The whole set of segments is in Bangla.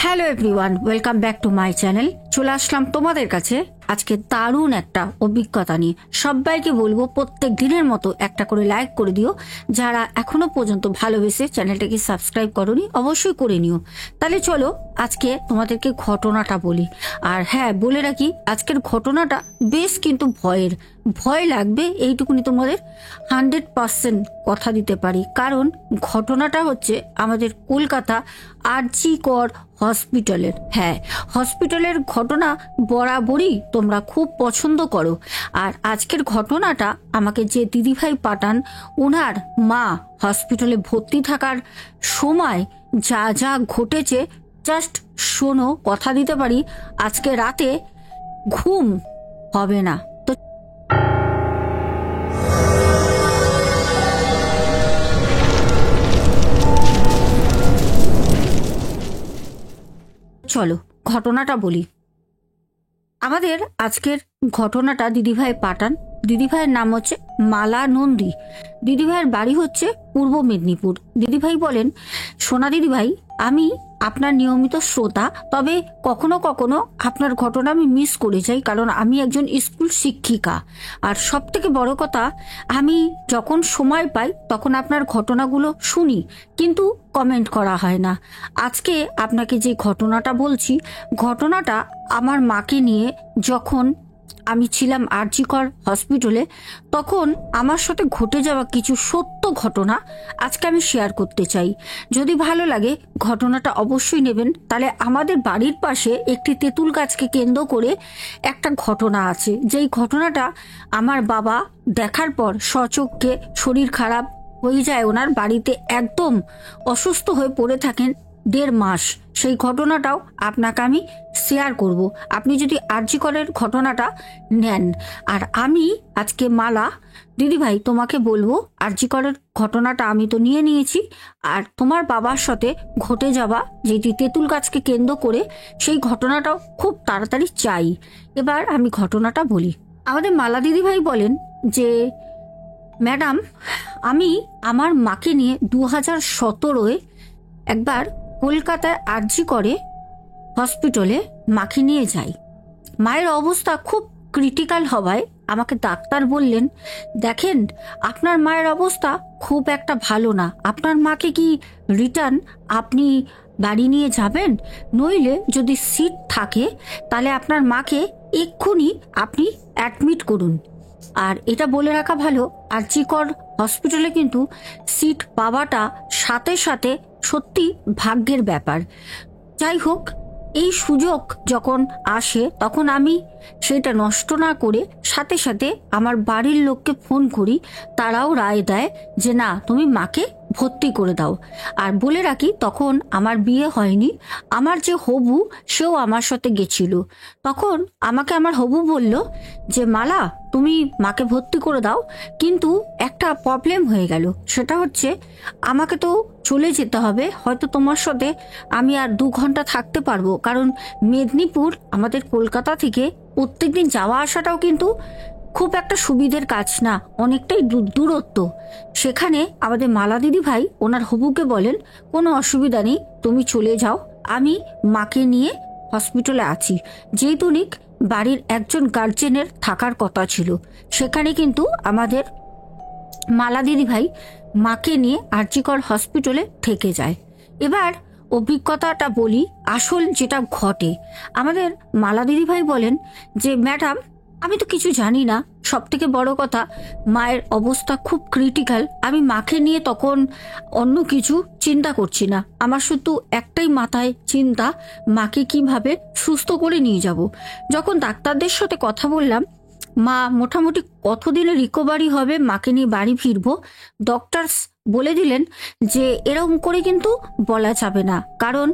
Hello everyone, welcome back to my channel. চলে আসলাম তোমাদের কাছে আজকে দারুণ একটা অভিজ্ঞতা নিয়ে। সবাইকে বলবো প্রত্যেক দিনের মতো একটা করে লাইক করে দিও। যারা এখনো পর্যন্ত ভালোবেসে চ্যানেলটাকে সাবস্ক্রাইব করোনি অবশ্যই করে নিও। তাহলে চলো আজকে তোমাদেরকে ঘটনাটা বলি। আর হ্যাঁ, বলে রাখি আজকের ঘটনাটা বেশ কিন্তু ভয় লাগবে এইটুকুনি তোমাদের 100% কথা দিতে পারি। কারণ ঘটনাটা হচ্ছে আমাদের কলকাতা আরজি কর হসপিটালের। হ্যাঁ, হসপিটালের ঘটনা বরাবরই তোমরা খুব পছন্দ করো। আর আজকের ঘটনাটা আমাকে যে দিদিভাই পাঠান, ওনার মা হসপিটালে ভর্তি থাকার সময় যা যা ঘটেছে জাস্ট শোনো। কথা দিতে পারি আজকে রাতে ঘুম হবে না। তো চলো ঘটনাটা বলি। আমাদের আজকের ঘটনাটা দিদিভাই পাঠান। দিদিভাইয়ের নাম হচ্ছে মালা নন্দী। দিদিভাইয়ের বাড়ি হচ্ছে পূর্ব মেদিনীপুর। দিদিভাই বলেন, সোনা দিদিভাই, আমি আপনার নিয়মিত শ্রোতা, তবে কখনো কখনো আপনার ঘটনা আমি মিস করে যাই, কারণ আমি একজন স্কুল শিক্ষিকা। আর সব থেকে বড় কথা, আমি যখন সময় পাই তখন আপনার ঘটনাগুলো শুনি, কিন্তু কমেন্ট করা হয় না। আজকে আপনাকে যে ঘটনাটা বলছি, ঘটনাটা আমার মাকে নিয়ে। যখন আমি ছিলাম আরজি কর হসপিটালে, তখন আমার সাথে ঘটে যাওয়া কিছু সত্য ঘটনা আজকে আমি শেয়ার করতে চাই। যদি ভালো লাগে ঘটনাটা অবশ্যই নেবেন। তাহলে আমাদের বাড়ির পাশে একটি তেঁতুল গাছকে কেন্দ্র করে একটা ঘটনা আছে, যেই ঘটনাটা আমার বাবা দেখার পর সচক্ষে শরীর খারাপ হয়ে যায়। ওনার বাড়িতে একদম অসুস্থ হয়ে পড়ে থাকেন 1.5 মাস। সেই ঘটনাটাও আপনাকে আমি শেয়ার করব, আপনি যদি আরজি করের ঘটনাটা নেন। আর আমি আজকে মালা দিদিভাই তোমাকে বলবো, আরজি করের ঘটনাটা আমি তো নিয়ে নিয়েছি, আর তোমার বাবার সাথে ঘটে যাওয়া যেটি তেঁতুল গাছকে কেন্দ্র করে সেই ঘটনাটাও খুব তাড়াতাড়ি চাই। এবার আমি ঘটনাটা বলি। আমাদের মালা দিদিভাই বলেন যে, ম্যাডাম, আমি আমার মাকে নিয়ে 2017-এ একবার কলকাতায় আরজি করে হসপিটালে মাকে নিয়ে যাই। মায়ের অবস্থা খুব ক্রিটিক্যাল হওয়ায় আমাকে ডাক্তার বললেন, দেখেন আপনার মায়ের অবস্থা খুব একটা ভালো না, আপনার মাকে কি রিটার্ন আপনি বাড়ি নিয়ে যাবেন? নইলে যদি সিট থাকে তাহলে আপনার মাকে এক্ষুনি আপনি অ্যাডমিট করুন। আর এটা বলে রাখা ভালো, আরজি কর হসপিটালে কিন্তু সিট পাওয়াটা সাথে সাথে সত্যি ভাগ্যের ব্যাপার। যাই হোক, এই সুযোগ যখন আসে তখন আমি সেটা নষ্ট না করে সাথে সাথে আমার বাড়ির লোককে ফোন করি। তারাও রায় দেয় যে না, তুমি মাকে ভর্তি করে দাও। আর বলে রাখি, তখন আমার বিয়ে হয়নি। আমার যে হবু, সেও আমার সাথে গেছিল। তখন আমাকে আমার হবু বলল যে, মালা, তুমি মাকে ভর্তি করে দাও, কিন্তু একটা প্রবলেম হয়ে গেল। সেটা হচ্ছে আমাকে তো চলে যেতে হবে, হয়তো তোমার সাথে আমি আর 2 ঘন্টা থাকতে পারবো, কারণ মেদিনীপুর আমাদের কলকাতা থেকে প্রত্যেকদিন যাওয়া আসাটাও কিন্তু খুব একটা সুবিধের কাজ না, অনেকটাই দূরত্ব। সেখানে আমাদের মালা দিদি ভাই ওনার হবুকে বলেন, কোনো অসুবিধা নেই, তুমি চলে যাও, আমি মাকে নিয়ে হসপিটালে আছি। যেহেতু বাড়ির একজন গার্জেনের থাকার কথা ছিল, সেখানে কিন্তু আমাদের মালা দিদি ভাই মাকে নিয়ে আরজি কর হসপিটালে থেকে যায়। এবার অভিজ্ঞতাটা বলি, আসল যেটা ঘটে। আমাদের মালা দিদি ভাই বলেন যে, ম্যাডাম, আমি তো কিছু জানি না, সব থেকে বড় কথা মায়ের অবস্থা খুব ক্রিটিক্যাল। আমি মাকে নিয়ে তখন অন্য কিছু চিন্তা করছি না, আমার শুধু একটাই মাথায় চিন্তা, মাকে কিভাবে সুস্থ করে নিয়ে যাব। যখন ডাক্তারদের সাথে কথা বললাম, মা মোটামুটি কতদিনে রিকভারি হবে, মাকে নিয়ে বাড়ি ফিরবো, ডক্টরস বলে দিলেন যে এরকম করে কিন্তু বলা যাবে না, কারণ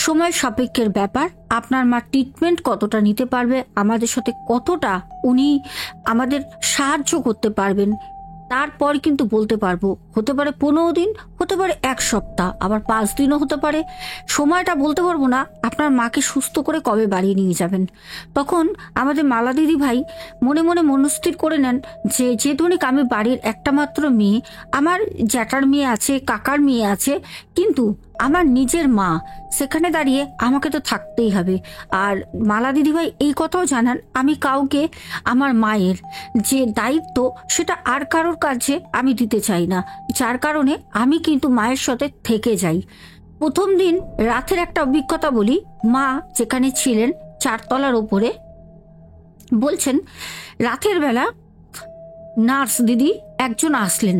সময় সাপেক্ষের ব্যাপার। আপনার মা ট্রিটমেন্ট কতটা নিতে পারবে, আমাদের সাথে কতটা উনি আমাদের সাহায্য করতে পারবেন, তারপর কিন্তু বলতে পারবো। হতে পারে 15 দিন, হতে পারে 1 সপ্তাহ, আবার 5 দিনও হতে পারে। সময়টা বলতে পারবো না আপনার মাকে সুস্থ করে কবে বাড়ি নিয়ে যাবেন। তখন আমাদের মালা দিদি ভাই মনে মনে মনস্থির করে নেন যে, যেহেতু আমি বাড়ির একটা মাত্র মেয়ে, আমার জ্যাঠার মেয়ে আছে, কাকার মেয়ে আছে, কিন্তু আমার নিজের মা, সেখানে দাঁড়িয়ে আমাকে তো থাকতেই হবে। আর মালা দিদিভাই এই কথাও জানান, আমি কাউকে আমার মায়ের যে দায়িত্ব সেটা আর কারোর কাছে আমি দিতে চাই না, যার কারণে আমি কিন্তু মায়ের সাথে থেকে যাই। প্রথম দিন রাতের একটা অভিজ্ঞতা বলি। মা যেখানে ছিলেন 4 তলার ওপরে, বলছেন রাতের বেলা নার্স দিদি একজন আসলেন,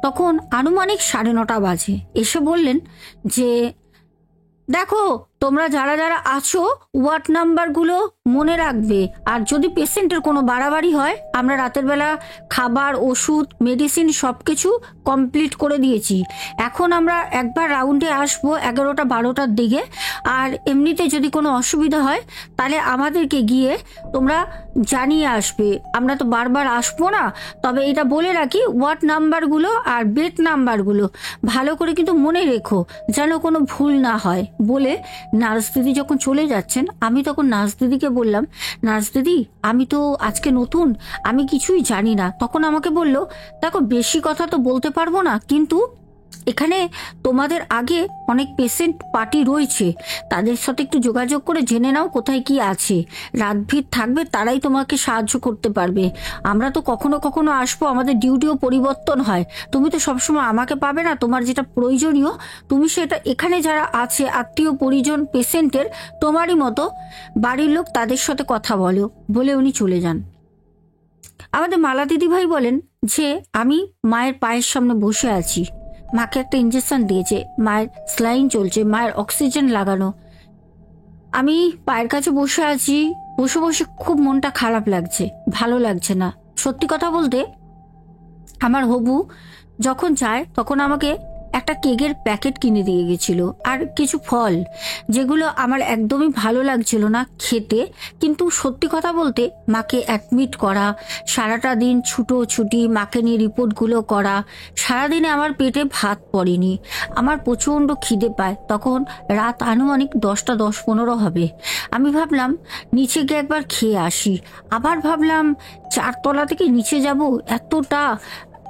তখন আনুমানিক 9:30 বাজে। এসে বললেন যে দেখো, তোমরা যারা যারা আছো ওয়ার্ড নাম্বারগুলো মনে রাখবে, আর যদি পেশেন্টের কোনো বাড়াবাড়ি হয়, আমরা রাতের বেলা খাবার, ওষুধ, মেডিসিন সব কিছু কমপ্লিট করে দিয়েছি। এখন আমরা একবার রাউন্ডে আসবো 11টা-12টার দিকে, আর এমনিতে যদি কোনো অসুবিধা হয় তাহলে আমাদেরকে গিয়ে তোমরা জানিয়ে আসবে। আমরা তো বারবার আসবো না, তবে এটা বলে রাখি ওয়ার্ড নাম্বারগুলো আর বেড নাম্বারগুলো ভালো করে কিন্তু মনে রেখো, যেন কোনো ভুল না হয়। বলে নার্স দিদি যখন চলে যাচ্ছেন, আমি তখন নার্স দিদিকে বললাম, নার্স দিদি আমি তো আজকে নতুন, আমি কিছুই জানি না। তখন আমাকে বলল, দেখো বেশি কথা তো বলতে পারবো না, কিন্তু এখানে তোমাদের আগে অনেক পেশেন্ট পার্টি রয়েছে, তাদের সাথে একটু যোগাযোগ করে জেনে নাও কোথায় কি আছে। রাত ভিড় থাকবে, তারাই তোমাকে সাহায্য করতে পারবে। আমরা তো কখনো কখনো আসবো, আমাদের ডিউটিও পরিবর্তন হয়, তুমি তো সবসময় আমাকে পাবে না। তোমার যেটা প্রয়োজনীয় তুমি সেটা এখানে যারা আছে আত্মীয় পরিজন পেশেন্টের তোমারই মতো বাড়ির লোক, তাদের সাথে কথা বলো। বলে উনি চলে যান। আমাদের মালা দিদিভাই বলেন যে আমি মায়ের পায়ের সামনে বসে আছি, মাকে একটা ইঞ্জেকশন দিয়েছে, মায়ের স্লাইন চলছে, মায়ের অক্সিজেন লাগানো। আমি পায়ের কাছে বসে আছি, বসে বসে খুব মনটা খারাপ লাগছে, ভালো লাগছে না। সত্যি কথা বলতে, আমার হবু যখন যায় তখন আমাকে একটা কেকের প্যাকেট কিনে দিয়ে গেছিল আর কিছু ফল, যেগুলো আমার একদমই ভালো লাগছিল না খেতে। কিন্তু সত্যি কথা বলতে, মাকে অ্যাডমিট করা, সারাটা দিন ছুটোছুটি, মাকে নিয়ে রিপোর্টগুলো করা, সারাদিনে আমার পেটে ভাত পড়েনি, আমার প্রচণ্ড খিদে পায়। তখন রাত আনুমানিক 10টা 10-15 হবে। আমি ভাবলাম নিচে গিয়ে একবার খেয়ে আসি। আবার ভাবলাম 4 তলা থেকে নিচে যাব, এতটা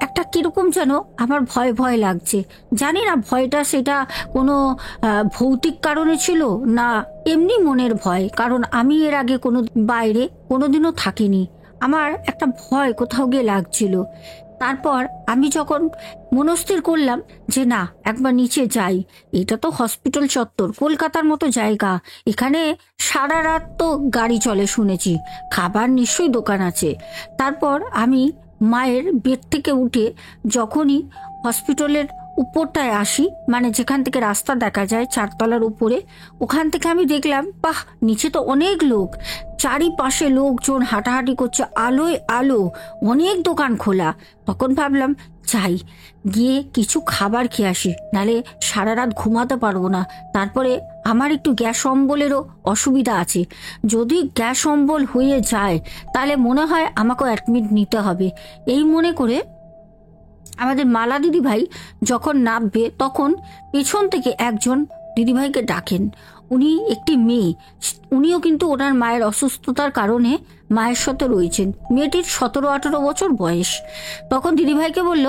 একটা কিরকম যেন আমার ভয় ভয় লাগছে। জানি না ভয়টা সেটা কোনো ভৌতিক কারণে ছিল না এমনি মনের ভয়, কারণ আমি এর আগে কোনো বাইরে কোনোদিনও থাকিনি। আমার একটা ভয় কোথাও গিয়ে লাগছিল। তারপর আমি যখন মনস্থির করলাম যে না, একবার নিচে যাই, এটা তো হসপিটাল চত্বর, কলকাতার মতো জায়গা, এখানে সারা রাত তো গাড়ি চলে শুনেছি, খাবার নিশ্চয়ই দোকান আছে। তারপর আমি মায়ের বেড থেকে উঠে যখনই হসপিটালের উপরটায় আসি, মানে যেখান থেকে রাস্তা দেখা যায় 4 তলার উপরে, ওখান থেকে আমি দেখলাম বাহ, নিচে তো অনেক লোক, চারিপাশে লোকজন হাঁটাহাঁটি করছে, আলোয় আলো, অনেক দোকান খোলা। তখন ভাবলাম যাই, গিয়ে কিছু খাবার খেয়ে আসি, নালে সারা রাত ঘুমাতে পারবো না। তারপরে আমার একটু গ্যাস অম্বলেরও অসুবিধা আছে, যদি গ্যাস অম্বল হয়ে যায় তাহলে মনে হয় আমাকেও অ্যাডমিট নিতে হবে। এই মনে করে আমাদের মালা দিদিভাই যখন নামবে, তখন পেছন থেকে একজন দিদিভাইকে ডাকেন। উনি একটি মেয়ে, উনিও কিন্তু ওনার মায়ের অসুস্থতার কারণে মায়ের সাথে রয়েছেন। মেয়েটির 17-18 বছর বয়স। তখন দিদিভাইকে বলল,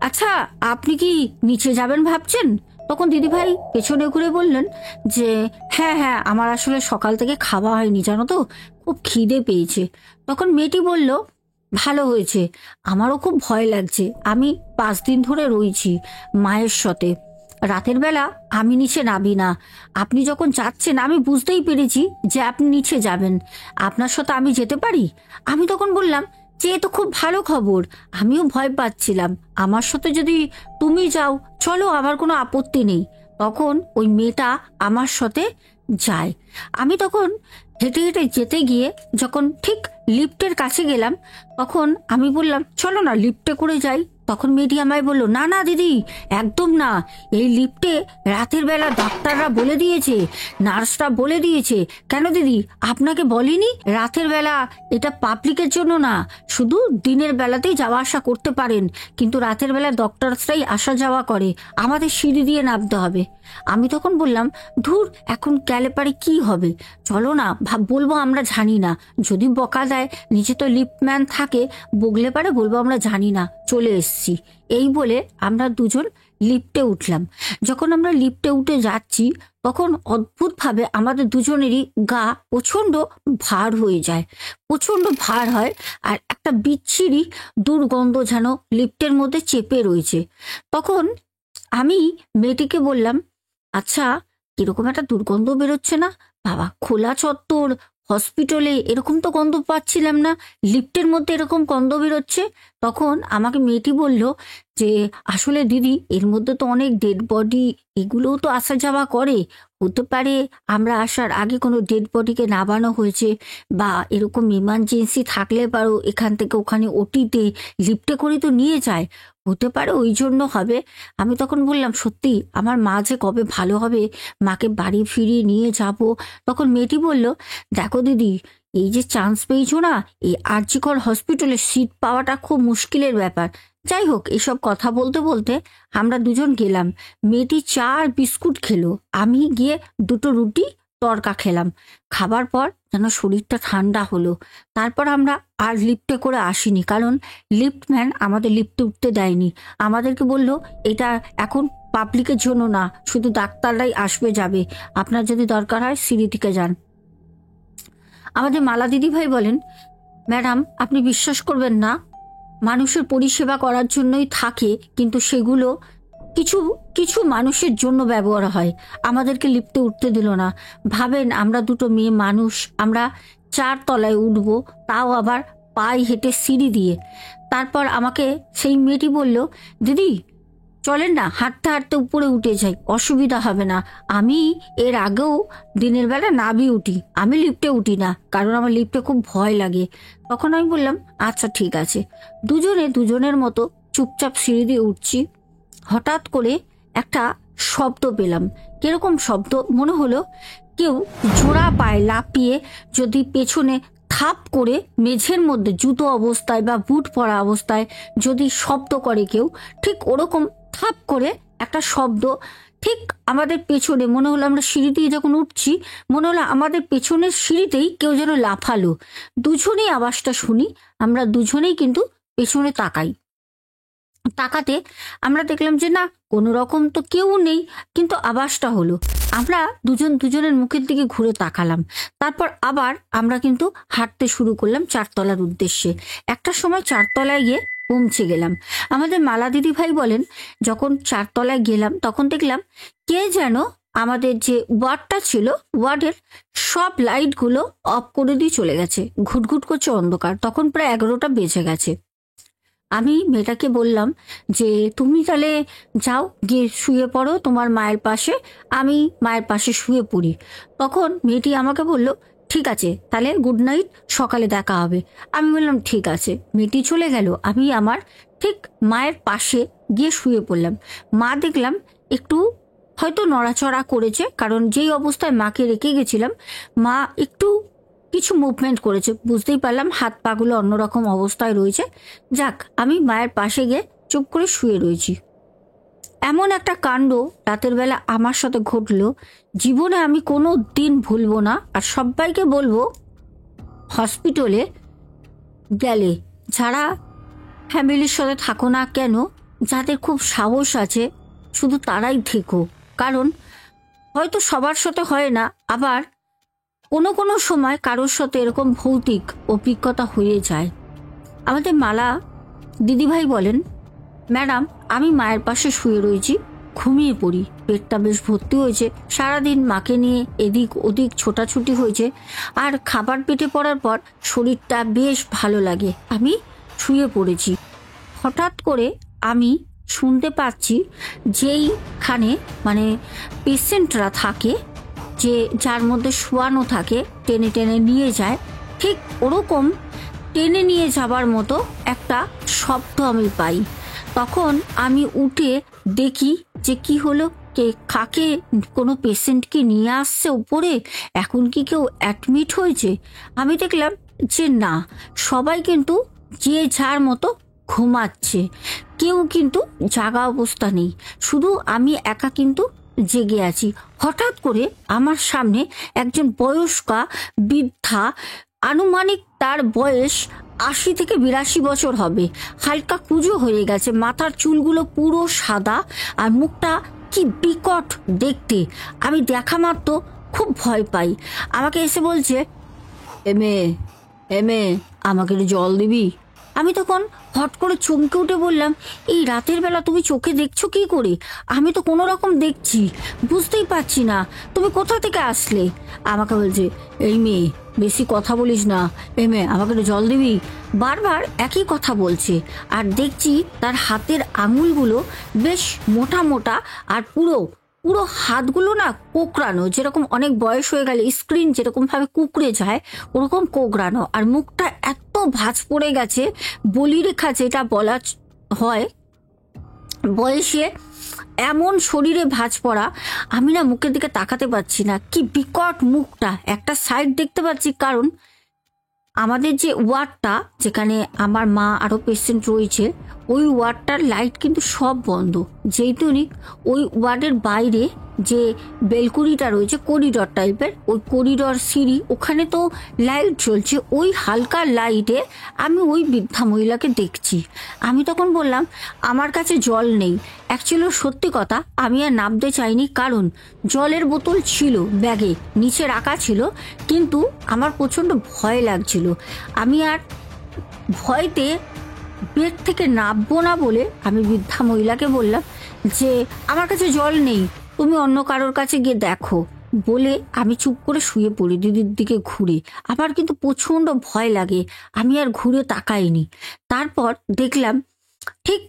আচ্ছা আপনি কি নিচে যাবেন ভাবছেন? তখন দিদিভাই পেছনে ঘুরে বললেন যে হ্যাঁ হ্যাঁ, আমার আসলে সকাল থেকে খাওয়া হয়নি জানো তো, খুব খিদে পেয়েছে। তখন মেয়েটি বলল, ভালো হয়েছে, আমারও খুব ভয় লাগছে, আমি 5 দিন ধরে রয়েছি মায়ের সাথে, রাতের বেলা আমি নিচে নামি না। আপনি যখন যাচ্ছেন আমি বুঝতেই পেরেছি যে আপনি নিচে যাবেন, আপনার সাথে আমি যেতে পারি? আমি তখন বললাম যে এ তো খুব ভালো খবর, আমিও ভয় পাচ্ছিলাম, আমার সাথে যদি তুমি যাও চলো, আমার কোনো আপত্তি নেই। তখন ওই মেয়েটা আমার সাথে যায়। আমি তখন হেঁটে হেঁটে যেতে গিয়ে যখন ঠিক লিফটের কাছে গেলাম, তখন আমি বললাম চলো না লিফটে করে যাই। তখন মেয়েটি আমায় বলল, না না দিদি, একদম না, এই লিফটে রাতের বেলা ডাক্তাররা বলে দিয়েছে, নার্সরা বলে দিয়েছে। কেন দিদি, আপনাকে বলিনি রাতের বেলা এটা পাবলিকের জন্য না, শুধু দিনের বেলাতেই যাওয়া আসা করতে পারেন, কিন্তু রাতের বেলা ডক্টরসরাই আসা যাওয়া করে, আমাদের সিঁড়ি দিয়ে নামতে হবে। আমি তখন বললাম, ধুর, এখন গেলে পারে কি হবে, চলো না, বলবো আমরা জানি না, যদি বকা দেয়, নিচে তো লিফটম্যান থাকে, বগলে পারে বলবো আমরা জানি না, চলে এসছি। এই বলে আমরা দুজন লিফটে উঠলাম। যখন আমরা লিফটে উঠে যাচ্ছি তখন অদ্ভুতভাবে আমাদের দুজনেরই গা প্রচণ্ড ভার হয়ে যায়, প্রচণ্ড ভার হয়, আর একটা বিচ্ছিরি দুর্গন্ধ যেন লিফটের মধ্যে চেপে রয়েছে। তখন আমি মেয়েটিকে বললাম, আচ্ছা, এরকম একটা দুর্গন্ধ বেরোচ্ছে না? বাবা, খোলা চত্বর, হসপিটালে এরকম তো গন্ধ পাচ্ছিলাম না, লিফটের মধ্যে এরকম গন্ধ বেরোচ্ছে। তখন আমাকে মেয়েটি বলল যে আসলে দিদি, এর মধ্যে তো অনেক ডেড বডি, এগুলোও তো আসা যাওয়া করে, হতে পারে আমরা আসার আগে কোনো ডেড বডিকে নামানো হয়েছে, বা এরকম ইমার্জেন্সি থাকলে পারো এখান থেকে ওখানে ওটিতে লিফটে করে তো নিয়ে যায়, হতে পারে ওই জন্য হবে। আমি তখন বললাম, সত্যি আমার মা যে কবে ভালো হবে, মাকে বাড়ি ফিরিয়ে নিয়ে যাব। তখন মেয়েটি বলল, দেখো দিদি, এই যে চান্স পেয়েছো না, এই আরজি কর হসপিটালে সিট পাওয়াটা খুব মুশকিলের ব্যাপার। যাই হোক, এসব কথা বলতে বলতে আমরা দুজন গেলাম। মেয়েটি চা আর বিস্কুট খেলো, আমি গিয়ে দুটো রুটি তড়কা খেলাম। খাবার পর যেন শরীরটা ঠান্ডা হলো। তারপর আমরা আর লিফটে করে আসিনি, কারণ লিফটম্যান আমাদের লিফটে উঠতে দেয়নি। আমাদেরকে বলল, এটা এখন পাবলিকের জন্য না, শুধু ডাক্তাররাই আসবে যাবে, আপনার যদি দরকার হয় সিঁড়ি থেকে যান। আমাদের মালা দিদিভাই বলেন, ম্যাডাম, আপনি বিশ্বাস করবেন না, মানুষের পরিষেবা করার জন্যই থাকে, কিন্তু সেগুলো কিছু কিছু মানুষের জন্য ব্যবহার হয়। আমাদেরকে লিফটে উঠতে দিল না। ভাবেন, আমরা দুটো মেয়ে মানুষ, আমরা 4 তলায় উঠবো, তাও আবার পায়ে হেঁটে সিঁড়ি দিয়ে। তারপর আমাকে সেই মেয়েটি বলল, দিদি চলেন না, হাঁটতে হাঁটতে উপরে উঠে যাই, অসুবিধা হবে না। আমি এর আগেও দিনের বেলা নাবি উঠি, আমি লিফটে উঠি না, কারণ আমার লিফটে খুব ভয় লাগে। তখন আমি বললাম, আচ্ছা ঠিক আছে। দুজনে দুজনের মতো চুপচাপ সিঁড়ি দিয়ে উঠছি। হঠাৎ করে একটা শব্দ পেলাম। কিরকম শব্দ? মনে হলো কেউ জোড়া পায়ে লাফিয়ে যদি পেছনে থাপ করে মেঝের মধ্যে জুতো অবস্থায় বা বুট পরা অবস্থায় যদি শব্দ করে কেউ, ঠিক ওরকম থাপ করে একটা শব্দ ঠিক আমাদের পেছনে। মনে হলো আমরা সিঁড়ি দিয়ে যখন উঠছি, মনে হলো আমাদের পেছনের সিঁড়িতেই কেউ যেন লাফালো। দুজনেই আওয়াজটা শুনি, আমরা দুজনেই কিন্তু পেছনে তাকাই। তাকাতে আমরা দেখলাম যে না, কোনো রকম তো কেউ নেই, কিন্তু আওয়াজটা হলো। আমরা দুজন দুজনের মুখের দিকে ঘুরে তাকালাম। তারপর আবার আমরা কিন্তু হাঁটতে শুরু করলাম 4 তলার উদ্দেশ্যে। একটা সময় 4 তলায় গিয়ে পৌঁছে গেলাম। আমাদের মালা দিদি ভাই বলেন, যখন 4 তলায় গেলাম তখন দেখলাম কে যেন আমাদের যে ওয়ার্ডটা ছিল, ওয়ার্ডের সব লাইটগুলো অফ করে দিয়ে চলে গেছে, ঘুটঘুট করছে অন্ধকার। তখন প্রায় 11টা বেজে গেছে। আমি মেয়েটাকে বললাম যে তুমি তাহলে যাও, গিয়ে শুয়ে পড়ো তোমার মায়ের পাশে, আমি মায়ের পাশে শুয়ে পড়ি। তখন মেয়েটি আমাকে বলল, ঠিক আছে, তাহলে গুড নাইট, সকালে দেখা হবে। আমি বললাম ঠিক আছে। মেয়েটি চলে গেল, আমি আমার ঠিক মায়ের পাশে গিয়ে শুয়ে পড়লাম। মা দেখলাম একটু হয়তো নড়াচড়া করেছে, কারণ যেই অবস্থায় মাকে রেখে গেছিলাম, মা একটু কিছু মুভমেন্ট করেছে, বুঝতেই পারলাম হাত পাগুলো অন্যরকম অবস্থায় রয়েছে। যাক, আমি মায়ের পাশে গিয়ে চুপ করে শুয়ে রয়েছি। এমন একটা কাণ্ড রাতের বেলা আমার সাথে ঘটলো, জীবনে আমি কোনো দিন ভুলবো না। আর সবাইকে বলবো, হসপিটালে গেলে যারা ফ্যামিলির সাথে থাকো না কেন, যাদের খুব সাহস আছে, শুধু তারাই থেকো। কারণ হয়তো সবার সাথে হয় না, আবার কোনো কোনো সময় কারোর সাথে এরকম ভৌতিক অভিজ্ঞতা হয়ে যায়। আমাদের মালা দিদিভাই বলেন, ম্যাডাম, আমি মায়ের পাশে শুয়ে রয়েছি, ঘুমিয়ে পড়ি। পেটটা বেশ ভর্তি হয়েছে, সারাদিন মাকে নিয়ে এদিক ওদিক ছোটাছুটি হয়েছে, আর খাবার পেটে পড়ার পর শরীরটা বেশ ভালো লাগে। আমি শুয়ে পড়েছি। হঠাৎ করে আমি শুনতে পাচ্ছি যেইখানে মানে পেশেন্টরা থাকে, যে যার মধ্যে শোয়ানো থাকে, টেনে টেনে নিয়ে যায়, ঠিক ওরকম টেনে নিয়ে যাবার মতো একটা শব্দ আমি পাই। তখন আমি উঠে দেখি যে কি হলো, কাকে, কোনো পেশেন্টকে নিয়ে আসছে উপরে, এখন কি কেউ অ্যাডমিট হয়েছে? আমি দেখলাম যে না, সবাই কিন্তু যে যার মতো ঘুমাচ্ছে, কেউ কিন্তু জাগা অবস্থা নেই, শুধু আমি একা কিন্তু জেগে আছি। হঠাৎ করে আমার সামনে একজন বয়স্কা বৃদ্ধা আনুমানিক তার বয়স 80 থেকে 82 বছর হবে। হালকা কুঁজো হয়ে গেছে, মাথার চুলগুলো পুরো সাদা, আর মুখটা কি বিকট দেখতে। আমি দেখা মাত্র খুব ভয় পাই। আমাকে এসে বলছে, এমে এমে আমাকে একটু জল দিবি? আমি তখন হট করে চমকে উঠে বললাম, এই রাতের বেলা তুমি চোখে দেখছো কি করে? আমি তো কোনো রকম দেখছি, বুঝতেই পারছি না তুমি কোথা থেকে আসলে। আমাকে বলছে, এই মেয়ে বেশি কথা বলিস না, এই মেয়ে আমাকে একটু জল দিবি? বারবার একই কথা বলছে। আর দেখছি তার হাতের আঙুলগুলো বেশ মোটা মোটা, আর পুরো পুরো হাতগুলো না কোকড়ানো, যেরকম অনেক বয়স হয়ে গেলে স্ক্রিন যেরকম ভাবে কুকড়ে যায় ওরকম কোকড়ানো। আর মুখটা এত ভাঁজ পড়ে গেছে, বলিরেখা যেটা বলা হয় বয়সে এমন শরীরে ভাঁজ পড়া। আমি না মুখের দিকে তাকাতে পারছি না, কি বিকট মুখটা। একটা সাইড দেখতে পাচ্ছি, কারণ আমাদের যে ওয়ার্ডটা যেখানে আমার মা আরও পেশেন্ট রয়েছে, ওই ওয়ার্ডটার লাইট কিন্তু সব বন্ধ। যেহেতুনি ওই ওয়ার্ডের বাইরে যে বেলকুনিটা রয়েছে, করিডর টাইপের, ওই করিডর সিঁড়ি, ওখানে তো লাইট জ্বলছে। ওই হালকা লাইটে আমি ওই বৃদ্ধা মহিলাকে দেখছি। আমি তখন বললাম, আমার কাছে জল নেই। অ্যাকচুয়ালি সত্যি কথা, আমি আর নামতে চাইনি, কারণ জলের বোতল ছিল ব্যাগে, নিচে রাখা ছিল, কিন্তু আমার প্রচণ্ড ভয় লাগছিল। আমি আর ভয়তে বেড থেকে নামবো না বলে আমি বৃদ্ধা মহিলাকে বললাম যে, আমার কাছে জল নেই, তুমি অন্য কারোর কাছে গিয়ে দেখো। বলে আমি চুপ করে শুয়ে পড়ি দিদির দিকে ঘুরে। আমার কিন্তু প্রচণ্ড ভয় লাগে, আমি আর ঘুরে তাকাইনি। তারপর দেখলাম ঠিক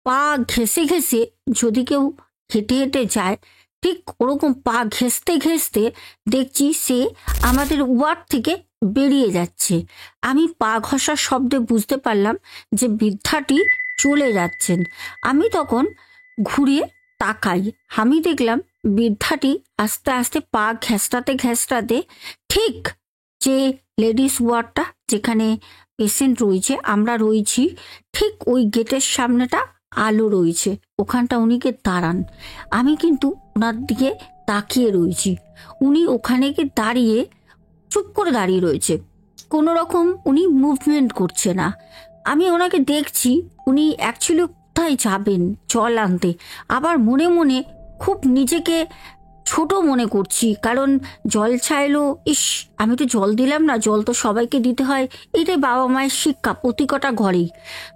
পা ঘেঁষে ঘেঁষে যদি কেউ হেঁটে হেঁটে যায়, ঠিক ওরকম পা ঘেঁষতে ঘেঁষতে দেখছি সে আমাদের ওয়ার্ড থেকে বেরিয়ে যাচ্ছে। আমি পা ঘষার শব্দে বুঝতে পারলাম যে বৃদ্ধাটি চলে যাচ্ছেন। আমি তখন ঘুরে তাকাই, আমি দেখলাম বৃদ্ধাটি আস্তে আস্তে পা ঘেঁষটাতে ঘেঁষটাতে ঠিক যে লেডিস ওয়ার্ডটা যেখানে পেশেন্ট রয়েছে, আমরা রয়েছি, ঠিক ওই গেটের সামনেটা আলো রয়েছে, ওখানটা উনি গিয়ে দাঁড়ান। আমি কিন্তু ওনার দিকে তাকিয়ে রয়েছি। উনি ওখানে গিয়ে দাঁড়িয়ে চুপ করে দাঁড়িয়ে রয়েছে, কোনো রকম উনি মুভমেন্ট করছে না। আমি ওনাকে দেখছি, উনি অ্যাকচুয়ালি কোথায় যাবেন জল আনতে। আবার মনে মনে খুব নিজেকে ছোট মনে করছি, কারণ জল চাইলো, ইস আমি তো জল দিলাম না, জল তো সবাইকে দিতে হয়, এটাই বাবা মায়ের শিক্ষা প্রতি কটা ঘরেই।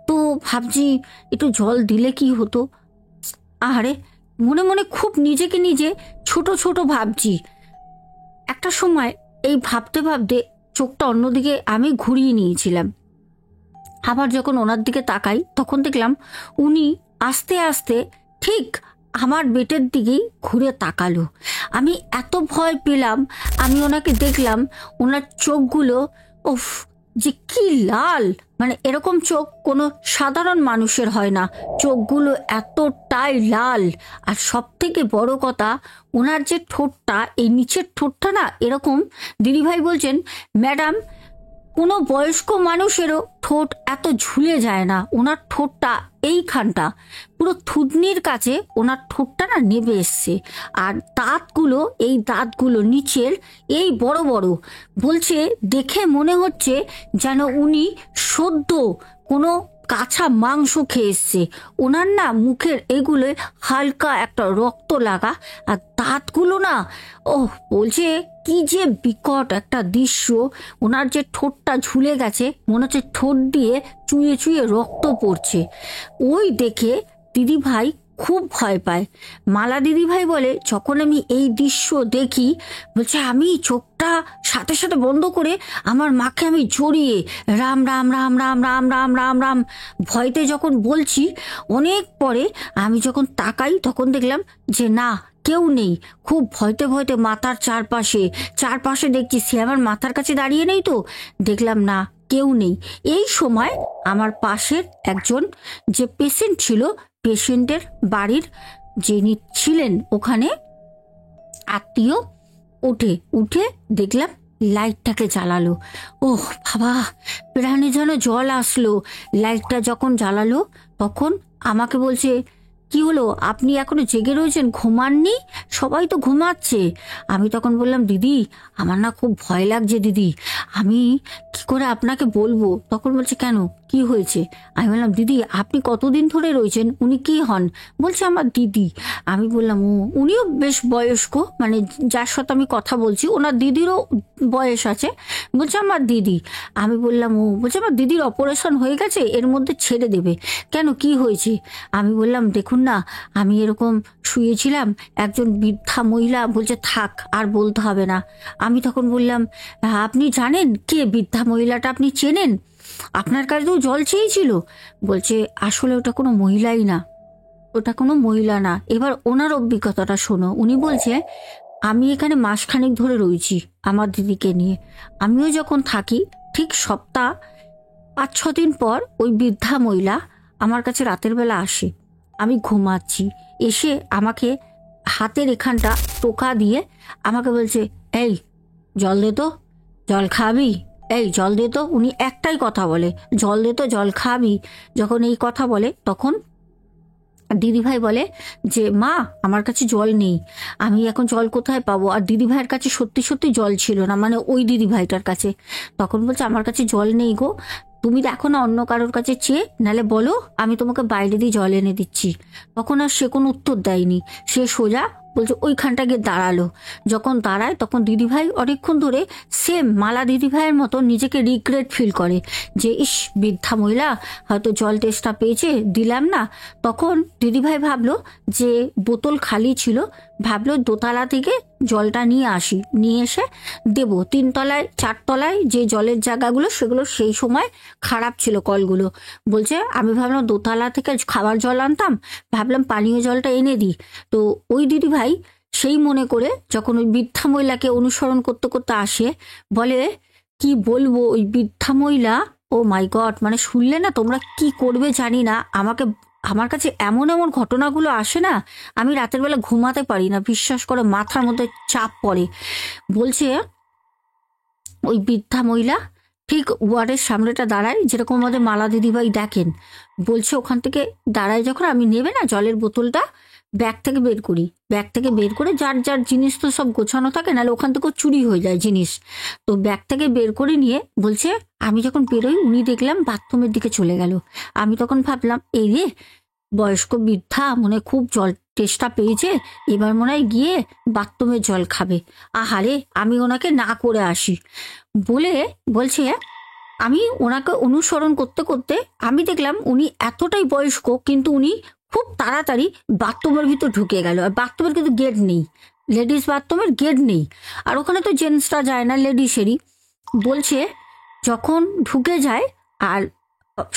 তো ভাবছি একটু জল দিলে কি হতো। আরে মনে মনে খুব নিজেকে নিজে ছোট ছোট ভাবছি। একটা সময় এই ভাবতে ভাবতে চোখটা অন্যদিকে আমি ঘুরিয়ে নিয়েছিলাম। আবার যখন ওনার দিকে তাকাই তখন দেখলাম উনি আস্তে আস্তে ঠিক আমার বেটের দিকেই ঘুরে তাকালো। আমি এত ভয় পেলাম, আমি ওনাকে দেখলাম, ওনার চোখগুলো উফ যে কি লাল, মানে এরকম চোখ কোনো সাধারণ মানুষের হয় না, চোখগুলো এতটাই লাল। আর সব থেকে বড় কথা, ওনার যে ঠোঁটটা, এই নিচের ঠোঁটটা না এরকম, দিদিভাই বলছেন, ম্যাডাম কোনো বয়স্ক মানুষেরও ঠোঁট এত ঝুলে যায় না, ওনার ঠোঁটটা এইখানটা পুরো থুতনির কাছে ওনার ঠোঁটটা না নেবে এসছে। আর দাঁতগুলো, এই দাঁতগুলো নিচের এই বড় বড়, বলছে দেখে মনে হচ্ছে যেন উনি সদ্য কোনো কাঁচা মাংস খেয়ে এসছে। ওনার না মুখের এগুলো হালকা একটা রক্ত লাগা, আর দাঁতগুলো না, ও বলছে কি যে বিকট একটা দৃশ্য। ওনার যে ঠোঁটটা ঝুলে গেছে, মনে হচ্ছে ঠোঁট দিয়ে চুইয়ে চুইয়ে রক্ত পড়ছে। ওই দেখে দিদিভাই খুব ভয় পায়। মালা দিদিভাই বলে, যখন আমি এই দৃশ্য দেখি, বলছে আমি চোখটা সাথে সাথে বন্ধ করে আমার মাকে আমি জড়িয়ে রাম রাম রাম রাম রাম রাম রাম রাম ভয়তে যখন বলছি, অনেক পরে আমি যখন তাকাই তখন দেখলাম যে না, কেউ নেই। খুব ভয়তে ভয়তে মাথার চারপাশে চারপাশে দেখছি, সে আমার মাথার কাছে দাঁড়িয়ে নেই তো, দেখলাম না কেউ নেই। এই সময় আমার পাশের একজন যে পেশেন্ট ছিল, পেশেন্টের বাড়ির যিনি ছিলেন ওখানে আত্মীয়, উঠে উঠে দেখলাম লাইটটাকে জ্বালালো। ওহ বাবা, প্রাণে যেন জল আসলো। লাইটটা যখন জ্বালালো তখন আমাকে বলছে, কি হলো, আপনি এখনো জেগে রয়েছেন, ঘুমাননি? সবাই তো ঘুমাচ্ছে। আমি তখন বললাম, দিদি আমার না খুব ভয় লাগছে দিদি, আমি কি করে আপনাকে বলবো। তখন বলছে, কেন, কি হয়েছে? আমি বললাম, দিদি আপনি কতদিন ধরে রয়েছেন? উনি কি হন? বলছে, আমার দিদি। আমি বললাম, ও, উনিও বেশ বয়স্ক, মানে যার সাথে আমি কথা বলছি ওনার দিদিরও বয়স আছে। বলছে, আমার দিদি। আমি বললাম, ও। বলছে, আমার দিদির অপারেশন হয়ে গেছে, এর মধ্যে ছেড়ে দেবে। কেন, কি হয়েছে? আমি বললাম, দেখুন না, আমি এরকম শুয়েছিলাম, একজন বৃদ্ধা মহিলা। বলছে, থাক, আর বলতে হবে না। আমি তখন বললাম, আপনি জানেন কে বৃদ্ধা মহিলাটা, আপনি চেনেন? আপনার কাছেও জল চেয়েছিল? বলছে, আসলে ওটা কোনো মহিলাই না, ওটা কোনো মহিলা না। এবার ওনার অভিজ্ঞতাটা শোনো। উনি বলছে, আমি এখানে মাসখানেক ধরে রয়েছি আমার দিদিকে নিয়ে। আমিও যখন থাকি, ঠিক সপ্তাহ 5-6 দিন পর ওই বৃদ্ধা মহিলা আমার কাছে রাতের বেলা আসে। আমি ঘুমাচ্ছি, এসে আমাকে হাতের এখানটা টোকা দিয়ে আমাকে বলছে, এই জল দে তো, জল খাবি, এই জল দে তো। উনি একটাই কথা বলে, জল দে তো, জল খাবি। যখন এই কথা বলে তখন দিদিভাই বলে যে, মা আমার কাছে জল নেই, আমি এখন জল কোথায় পাবো? আর দিদিভাইয়ের কাছে সত্যি সত্যি জল ছিল না, মানে ওই দিদিভাইটার কাছে। তখন বলছে, আমার কাছে জল নেই গো, তুমি দেখো না অন্য কারোর কাছে চেয়ে, নালে বলো, আমি তোমাকে বাইরে দিয়ে জল এনে দিচ্ছি। তখন আর সে কোনো উত্তর দেয়নি, সে সোজা বলছে ওইখানটা গিয়ে দাঁড়ালো। যখন দাঁড়ায় তখন দিদিভাই অনেকক্ষণ ধরে সেম মালা দিদিভাইয়ের মতো নিজেকে রিগ্রেট ফিল করে যে, ইস, বৃদ্ধা মহিলা হয়তো জল তেষ্টা পেয়েছে, দিলাম না। তখন দিদিভাই ভাবলো যে বোতল খালি ছিল, ভাবলো দোতলা থেকে জলটা নিয়ে আসি, নিয়ে এসে দেবো। 3 তলায় 4 তলায় যে জলের জায়গাগুলো সেগুলো সেই সময় খারাপ ছিল কলগুলো। বলছে, আমি ভাবলাম দোতলা থেকে খাবার জল আনতাম, ভাবলাম পানীয় জলটা এনে দিই। তো ওই দিদিভাই সেই মনে করে যখন ওই বৃদ্ধা মহিলাকে অনুসরণ করতে করতে আসে, বলে, কি বলবো ওই বৃদ্ধা মহিলা, ও মাই গড, মানে শুনলে না তোমরা কি করবে জানি না। আমার কাছে এমন এমন ঘটনাগুলো আসে না, আমি রাতের বেলা ঘুমাতে পারি না, বিশ্বাস করে, মাথার মধ্যে চাপ পড়ে। বলছে, ওই বৃদ্ধা মহিলা ঠিক ওয়ার্ডের সামনেটা দাঁড়ায়, যেরকম আমাদের মালা দিদিভাই দেখেন। বলছে, ওখান থেকে দাঁড়ায় যখন, আমি নেবে না জলের বোতলটা ব্যাগ থেকে বের করি, ব্যাগ থেকে বের করে, যার যার জিনিস তো সব গোছানো থাকে, নাহলে ওখান থেকেও চুরি হয়ে যায় জিনিস। তো ব্যাগ থেকে বের করে নিয়ে বলছে, আমি যখন বেরোই উনি দেখলাম বাথরুমের দিকে চলে গেল। আমি তখন ভাবলাম, এই রে, বয়স্ক বৃদ্ধা মনে হয় খুব জল তেষ্টা পেয়েছে, এবার মনে হয় গিয়ে বাথরুমের জল খাবে। আহারে, আমি ওনাকে না করে আসি বলে বলছে, আমি ওনাকে অনুসরণ করতে করতে আমি দেখলাম উনি এতটাই বয়স্ক, কিন্তু উনি খুব তাড়াতাড়ি বাথরুমের ভিতর ঢুকে গেল। আর বাথরুমের কিন্তু গেট নেই, লেডিস বাথরুমের গেট নেই, আর ওখানে তো জেন্টসরা যায় না, লেডিসেরই। বলছে, যখন ঢুকে যায়, আর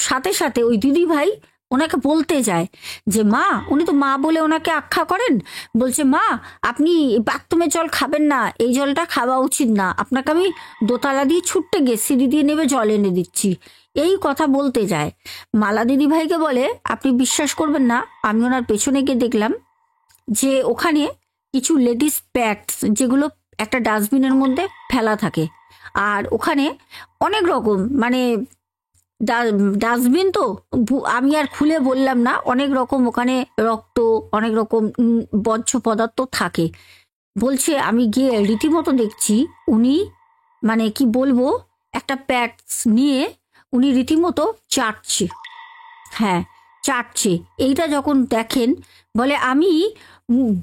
সাথে সাথে ওই দিদি ভাই ওনাকে বলতে যায় যে, মা, উনি তো মা বলে ওনাকে আখ্যা করেন। বলছে, মা আপনি বাথরুমের জল খাবেন না, এই জলটা খাওয়া উচিত না, আপনাকে আমি দোতলা দিয়ে ছুটতে গিয়ে সিঁড়ি দিয়ে নেবে জল এনে দিচ্ছি। এই কথা বলতে যায়। মালা দিদি ভাইকে বলে, আপনি বিশ্বাস করবেন না, আমি ওনার পেছনে গিয়ে দেখলাম যে ওখানে কিছু লেডিস প্যাডস, যেগুলো একটা ডাস্টবিনের মধ্যে ফেলা থাকে, আর ওখানে অনেক রকম, মানে ডাস্টবিন তো আমি আর খুলে বললাম না, অনেক রকম ওখানে রক্ত, অনেক রকম বর্জ্য পদার্থ থাকে। বলছে, আমি গিয়ে রীতিমতো দেখছি উনি, মানে কি বলবো, একটা প্যাডস নিয়ে উনি রীতিমতো চাটছে। হ্যাঁ, চাটছে। এইটা যখন দেখেন, বলে, আমি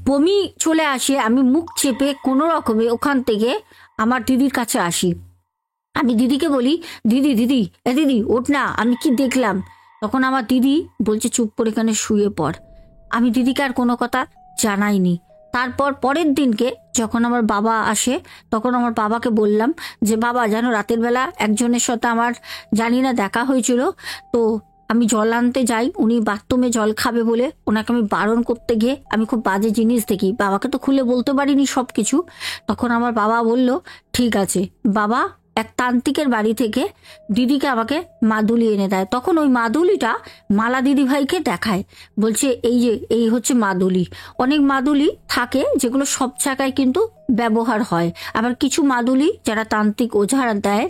বমি চলে আসে, আমি মুখ চেপে কোনো রকমে ওখান থেকে আমার দিদির কাছে আসি। আমি দিদিকে বলি, দিদি দিদি, দিদি ওঠ না, আমি কি দেখলাম। তখন আমার দিদি বলছে, চুপ করে এখানে শুয়ে পড়। আমি দিদিকে আর কোনো কথা জানাইনি। তারপর পরের দিনকে যখন আমার বাবা আসে, তখন আমার বাবাকে বললাম যে, বাবা জানো, রাতের বেলা একজনের সাথে আমার জানি না দেখা হয়েছিল, তো আমি জল আনতে যাই, উনি বাথরুমে জল খাবে বলে ওনাকে আমি বারণ করতে গিয়ে আমি খুব বাজে জিনিস দেখি। বাবাকে তো খুলে বলতে পারিনি সব কিছু। তখন আমার বাবা বলল, ঠিক আছে। বাবা এক তান্ত্রিকের বাড়ি থেকে দিদিকে আমাকে মাদুলি এনে দেয়। তখন ওই মাদুলিটা মালা দিদি ভাইকে দেখায়, বলছে, এই যে এই হচ্ছে মাদুলি। অনেক মাদুলি থাকে যেগুলো সব জায়গায় কিন্তু ব্যবহার হয়, আবার কিছু মাদুলি যারা তান্ত্রিক ওঝারা দেয়,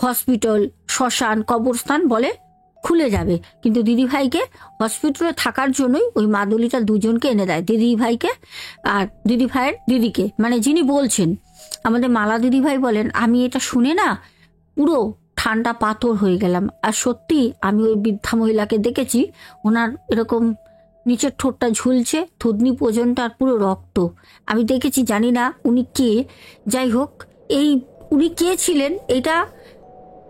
হসপিটাল, শ্মশান, কবরস্থান বলে খুলে যাবে, কিন্তু দিদিভাইকে হসপিটালে থাকার জন্যই ওই মাদুলিটা দুজনকে এনে দেয়, দিদিভাইকে আর দিদিভাইয়ের দিদিকে, মানে যিনি বলছেন। আমাদের মালা দিদিভাই বলেন, আমি এটা শুনে না পুরো ঠান্ডা পাথর হয়ে গেলাম। আর সত্যি আমি ওই বৃদ্ধা মহিলাকে দেখেছি, ওনার এরকম নিচের ঠোঁটটা ঝুলছে, থুতনি পর্যন্ত, আর পুরো রক্ত আমি দেখেছি। জানি না উনি কে, যাই হোক এই উনি কে ছিলেন এটা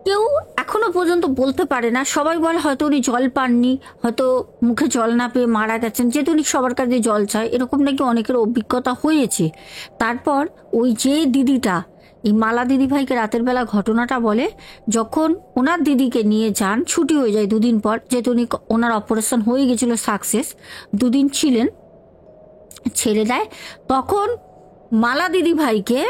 কেউ এখনো পর্যন্ত বলতে পারে না। সবাই বলে হয়তো উনি জল পাননি, হয়তো মুখে জল না পেয়ে মারা গেছেন, যেহেতু উনি সবার কাছে জল চায়, এরকম নাকি অনেকের অভিজ্ঞতা হয়েছে। তারপর ওই যে দিদিটা এই মালা দিদিভাইকে রাতের বেলা ঘটনাটা বলে, যখন ওনার দিদিকে নিয়ে যান, ছুটি হয়ে যায় দুদিন পর, যেহেতু উনি ওনার অপারেশন হয়ে গেছিল সাকসেস, দুদিন ছিলেন, ছেড়ে দেয়, তখন মালা দিদিভাইকে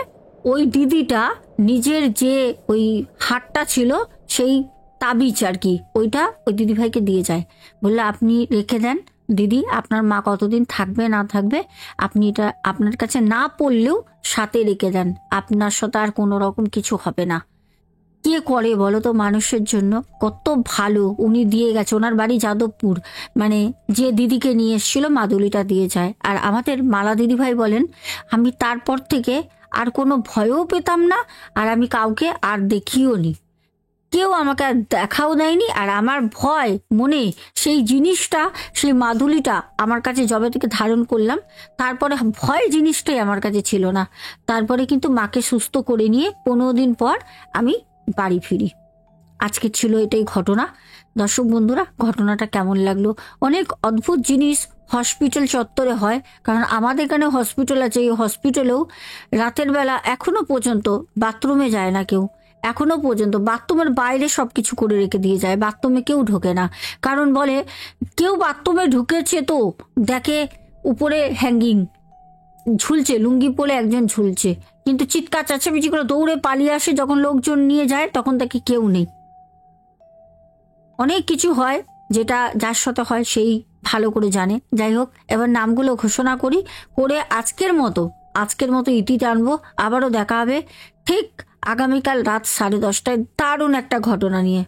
ওই দিদিটা নিজের যে ওই হাটটা ছিল, সেই তাবিজ আর কি, ওইটা ওই দিদিভাইকে দিয়ে যায়, বললে আপনি রেখে দেন দিদি, আপনার মা কতদিন থাকবে না থাকবে আপনি এটা আপনার কাছে না পড়লেও সাথে রেখে দেন, আপনার সাথে আর কোনো রকম কিছু হবে না। কে করে বলো তো মানুষের জন্য, কত ভালো উনি দিয়ে গেছে। ওনার বাড়ি যাদবপুর, মানে যে দিদিকে নিয়ে এসেছিল মাদুলিটা দিয়ে যায়। আর আমাদের মালা দিদিভাই বলেন, আমি তারপর থেকে আর কোনো ভয়ও পেতাম না, আর আমি কাউকে আর দেখিও নি, কেউ আমাকে আর দেখাও দেয়নি। আর আমার ভয় মনে সেই জিনিসটা, সেই মাদুলিটা আমার কাছে যবে থেকে ধারণ করলাম, তারপরে ভয় জিনিসটাই আমার কাছে ছিল না। তারপরে কিন্তু মাকে সুস্থ করে নিয়ে 15 দিন পর আমি বাড়ি ফিরি। আজকে ছিল এটাই ঘটনা। দর্শক বন্ধুরা, ঘটনাটা কেমন লাগলো? অনেক অদ্ভুত জিনিস হসপিটাল চত্বরে হয়, কারণ আমাদের এখানে হসপিটাল আছে, এই হসপিটালেও রাতের বেলা এখনো পর্যন্ত বাথরুমে যায় না কেউ, এখনো পর্যন্ত বাথরুমের বাইরে সব কিছু করে রেখে দিয়ে যায়, বাথরুমে কেউ ঢোকে না। কারণ বলে কেউ বাথরুমে ঢুকেছে তো দেখে উপরে হ্যাঙ্গিং ঝুলছে, লুঙ্গি পরে একজন ঝুলছে, কিন্তু চিৎকার চেঁচামেচি করে দৌড়ে পালিয়ে আসে, যখন লোকজন নিয়ে যায় তখন দেখে কেউ নেই। অনেক কিছু হয়, যেটা যার সাথে হয় সেই ভালো করে জানে। যাই হোক, এবার নামগুলো ঘোষণা করি, করে আজকের মতো ইতি টানবো। আবারও দেখা হবে ঠিক আগামীকাল রাত 10:30টায় দারুণ একটা ঘটনা নিয়ে।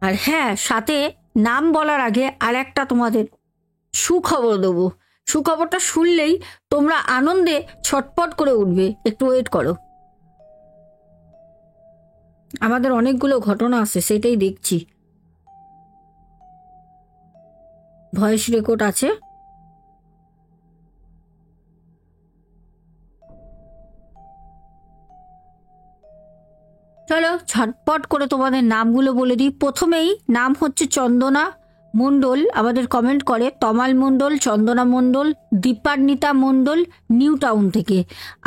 আর হ্যাঁ, সাথে নাম বলার আগে আর একটা তোমাদের সুখবর দেবো। সুখবরটা শুনলেই তোমরা আনন্দে ছটপট করে উঠবে, একটু ওয়েট করো। আমাদের অনেকগুলো ঘটনা আছে, সেটাই দেখছি, ভয়েস রেকর্ড আছে। চলো ঝটপট করে তোমাদের নামগুলো বলে দিই। প্রথমেই নাম হচ্ছে চন্দনা মণ্ডল, আমাদের কমেন্ট করে তমাল মণ্ডল, চন্দনা মণ্ডল, দীপান্বিতা মণ্ডল, নিউ টাউন থেকে।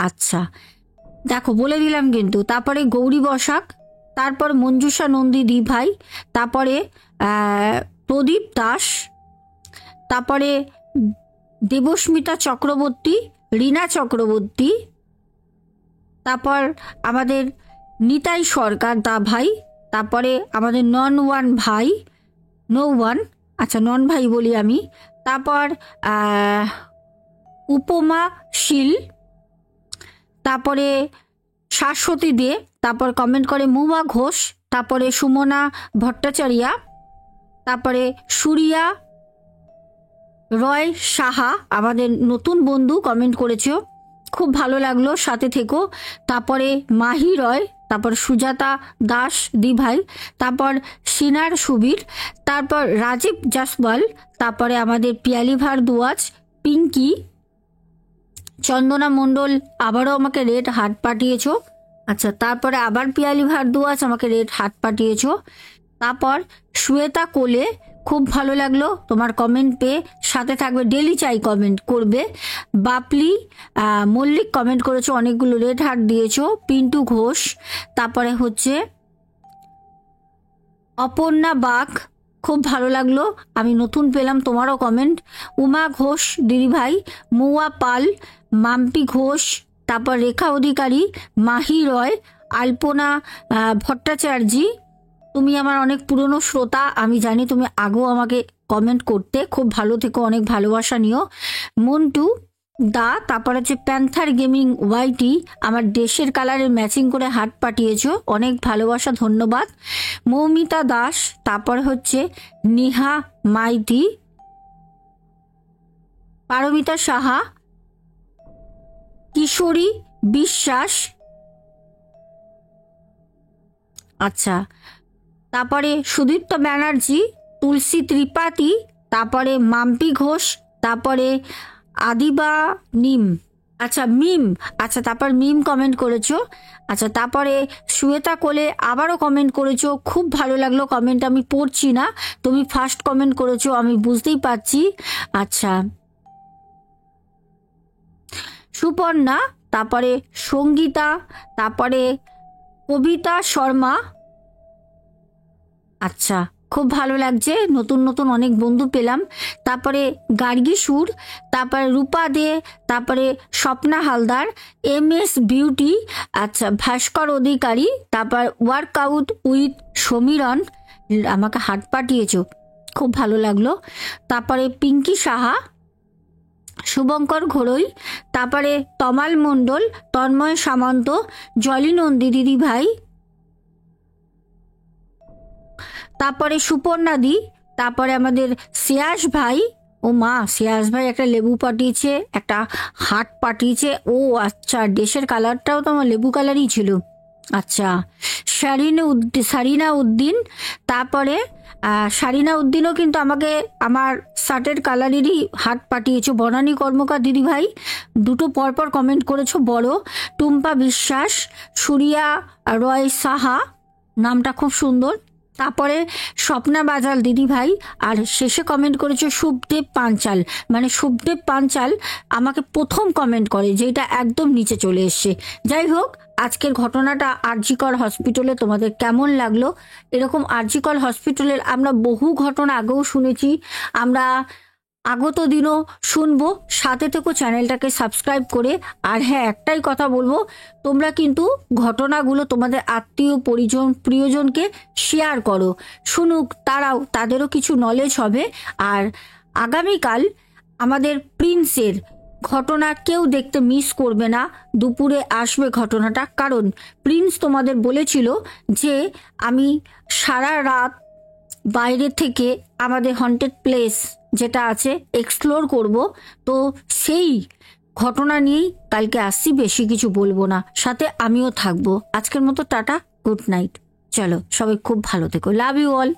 আচ্ছা দেখো বলে দিলাম কিন্তু। তারপরে গৌরী বসাক, তারপর মঞ্জুষা নন্দী দি ভাই, তারপরে প্রদীপ দাস, তারপরে দেবস্মিতা চক্রবর্তী, রীনা চক্রবর্তী, তারপর আমাদের নিতাই সরকার দা ভাই, তারপরে আমাদের নন ভাই বলি আমি, তারপর উপমা শীল, তারপরে শাশ্বতী দে, তারপর কমেন্ট করে মুমা ঘোষ, তারপরে সুমনা ভট্টাচার্যা, তারপরে সুরিয়া রয় সাহা, আমাদের নতুন বন্ধু কমেন্ট করেছো, খুব ভালো লাগলো, সাথে থেকো। তারপরে মাহি রয়, তারপর সুজাতা দাস দি ভাই, তারপর সিনার সুবীর, তারপর রাজীব জাসওয়াল, তারপরে আমাদের পিয়ালি ভারদ্বাজ, পিঙ্কি, চন্দনা মণ্ডল আবারও আমাকে রেড হার্ট পাঠিয়েছো। আচ্ছা, তারপরে আবার পিয়ালি ভারদ্বাজ আমাকে রেড হার্ট পাঠিয়েছো। তারপর শ্বেতা কোলে, খুব ভালো লাগলো তোমার কমেন্ট পেয়ে, সাথে থাকবে ডেলি চাই কমেন্ট করবে। বাপলি মল্লিক কমেন্ট করেছো, অনেকগুলো রেড হার্ট দিয়েছো। পিন্টু ঘোষ, তারপরে হচ্ছে অপর্ণা বাগ, খুব ভালো লাগলো, আমি নতুন পেলাম তোমারও কমেন্ট। উমা ঘোষ দিদিভাই, মৌয়া পাল, মাম্পি ঘোষ, তারপর রেখা অধিকারী, মাহি রয়, আলপনা ভট্টাচার্য, তুমি আমার অনেক পুরনো শ্রোতা, আমি জানি তুমি আগেও আমাকে কমেন্ট করতে। খুব ভালো থেকো, অনেক ভালোবাসা নিও। মন্টু, দা, তারপর হচ্ছে প্যান্থার গেমিং ওয়াইটি, আমার দেশের কালারে ম্যাচিং করে হার্ট পাঠিয়েছো, অনেক ভালোবাসা, ধন্যবাদ। মৌমিতা দাস, তারপর হচ্ছে নিহা মাইতি, পারমিতা সাহা, কিশোরী বিশ্বাস, আচ্ছা, তারপরে সুদীপ্ত ব্যানার্জি, তুলসী ত্রিপাঠী, তারপরে মাম্পি ঘোষ, তারপরে আদিবা নিম, আচ্ছা মিম, আচ্ছা তারপর মিম কমেন্ট করেছো, আচ্ছা তারপরে শ্বেতা কোলে আবারও কমেন্ট করেছো, খুব ভালো লাগলো কমেন্ট, আমি পড়ছি না, তুমি ফার্স্ট কমেন্ট করেছো আমি বুঝতেই পারছি। আচ্ছা, সুপর্ণা, তারপরে সঙ্গীতা, তারপরে কবিতা শর্মা, আচ্ছা খুব ভালো লাগছে, নতুন নতুন অনেক বন্ধু পেলাম। তারপরে গার্গী সুর, তারপরে রূপা দে, তারপরে Swapna Haldar, M S Beauty, আচ্ছা ভাস্কর অধিকারী, তারপর ওয়ার্কআউট উইথ সমীরণ, আমাকে হাত পাঠিয়েছো, খুব ভালো লাগলো। তারপরে পিঙ্কি সাহা, শুভঙ্কর ঘোড়ই, তারপরে তমাল মণ্ডল, তন্ময় সামন্ত, জলি নন্দী দিদি ভাই, তারপরে সুপর্ণাদি, তারপরে আমাদের শ্রেয়াস ভাই, ও মা শ্রেয়াস ভাই একটা লেবু পাঠিয়েছে, একটা হার্ট পাঠিয়েছে, ও আচ্ছা দেশের কালারটাও তো আমার লেবু কালারই ছিল, আচ্ছা সারিনা উদ্দিন, তারপরে সারিনা উদ্দিনও কিন্তু আমাকে আমার শার্টের কালারেরই হার্ট পাঠিয়েছো। বনানী কর্মকার দিদি ভাই দুটো পরপর কমেন্ট করেছো, বড়। টুম্পা বিশ্বাস, সুরিয়া রয় সাহা, নামটা খুব সুন্দর, তারপরে স্বপ্না বাজাল দিদি ভাই, আর শেষে কমেন্ট করেছে শুভদেব পাঞ্চাল, মানে শুভদেব পাঞ্চাল আমাকে প্রথম কমেন্ট করে, যেটা একদম নিচে চলে এসছে। যাই হোক, আজকের ঘটনাটা আরজিকর হসপিটালে তোমাদের কেমন লাগলো? এরকম আরজিকর হসপিটালের আমরা বহু ঘটনা আগেও শুনেছি, আমরা আগত দিনও শুনবো, সাথে থেকো চ্যানেলটাকে সাবস্ক্রাইব করে। আর হ্যাঁ, একটাই কথা বলবো, তোমরা কিন্তু ঘটনাগুলো তোমাদের আত্মীয় পরিজন প্রিয়জনকে শেয়ার করো, শুনুক তারাও, তাদেরও কিছু নলেজ হবে। আর আগামীকাল আমাদের প্রিন্সের ঘটনা কেউ দেখতে মিস করবে না, দুপুরে আসবে ঘটনাটা, কারণ প্রিন্স তোমাদের বলেছিল যে আমি সারা রাত বাইরে থেকে আমাদের হন্টেড প্লেস যেটা আছে এক্সপ্লোর করব, তো সেই ঘটনা নিয়েই কালকে আসছি, বেশি কিছু বলবো না, সাথে আমিও থাকবো। আজকের মতো টাটা, গুড নাইট, চলো সবাই খুব ভালো থেকো, লাভ ইউ অল।